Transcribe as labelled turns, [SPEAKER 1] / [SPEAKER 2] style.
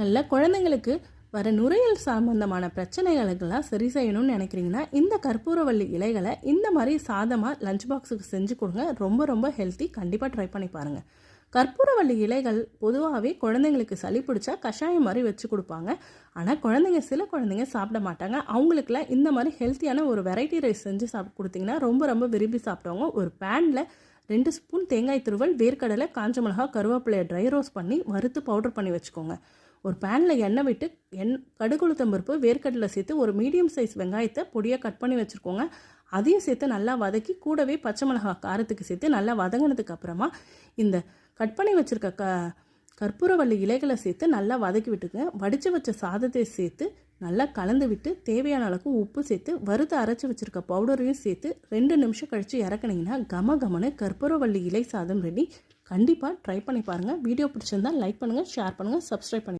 [SPEAKER 1] நல்ல குழந்தைங்களுக்கு வர நுரையீரல் சம்பந்தமான பிரச்சனைகளுக்கெல்லாம் சரி செய்யணும்னு நினைக்கிறீங்கன்னா இந்த கற்பூரவள்ளி இலைகளை இந்த மாதிரி சாதமாக லஞ்ச் பாக்ஸுக்கு செஞ்சு கொடுங்க. ரொம்ப ரொம்ப ஹெல்த்தி. கண்டிப்பாக ட்ரை பண்ணி பாருங்கள். கற்பூரவள்ளி இலைகள் பொதுவாகவே குழந்தைங்களுக்கு சளி பிடிச்சா கஷாயம் மாதிரி வச்சு கொடுப்பாங்க. ஆனால் சில குழந்தைங்க சாப்பிட மாட்டாங்க. அவங்களுக்குலாம் இந்த மாதிரி ஹெல்த்தியான ஒரு வெரைட்டி ரைஸ் செஞ்சு கொடுத்தீங்கன்னா ரொம்ப ரொம்ப விரும்பி சாப்பிடுவாங்க. ஒரு பேனில் 2 ஸ்பூன் தேங்காய் துருவல், வேர்க்கடலை, காஞ்ச மிளகா, கருவேப்பிலையை ட்ரை ரோஸ்ட் பண்ணி வறுத்து பவுடர் பண்ணி வச்சுக்கோங்க. ஒரு பேனில் எண்ணெய் விட்டு கடுகுளுத்தம்பருப்பு, வேர்க்கடலை சேர்த்து ஒரு மீடியம் சைஸ் வெங்காயத்தை பொடியாக கட் பண்ணி வச்சுருக்கோங்க. அதையும் சேர்த்து நல்லா வதக்கி கூடவே பச்சை மிளகாய் காரத்துக்கு சேர்த்து நல்லா வதங்கினதுக்கு அப்புறமா இந்த கட் பண்ணி வச்சுருக்க கற்பூரவள்ளி இலைகளை சேர்த்து நல்லா வதக்கி விட்டுங்க. வடித்து வச்ச சாதத்தை சேர்த்து நல்லா கலந்து விட்டு தேவையான அளவுக்கு உப்பு சேர்த்து வறுத்து அரைச்சி வச்சுருக்க பவுடரையும் சேர்த்து 2 நிமிஷம் கழித்து இறக்குனீங்கன்னா கமகமனு கற்பூரவள்ளி இலை சாதம் ரெடி. கண்டிப்பாக ட்ரை பண்ணி பாருங்கள். வீடியோ பிடிச்சிருந்தால் லைக் பண்ணுங்கள், ஷேர் பண்ணுங்கள், சப்ஸ்கிரைப் பண்ணுங்கள்.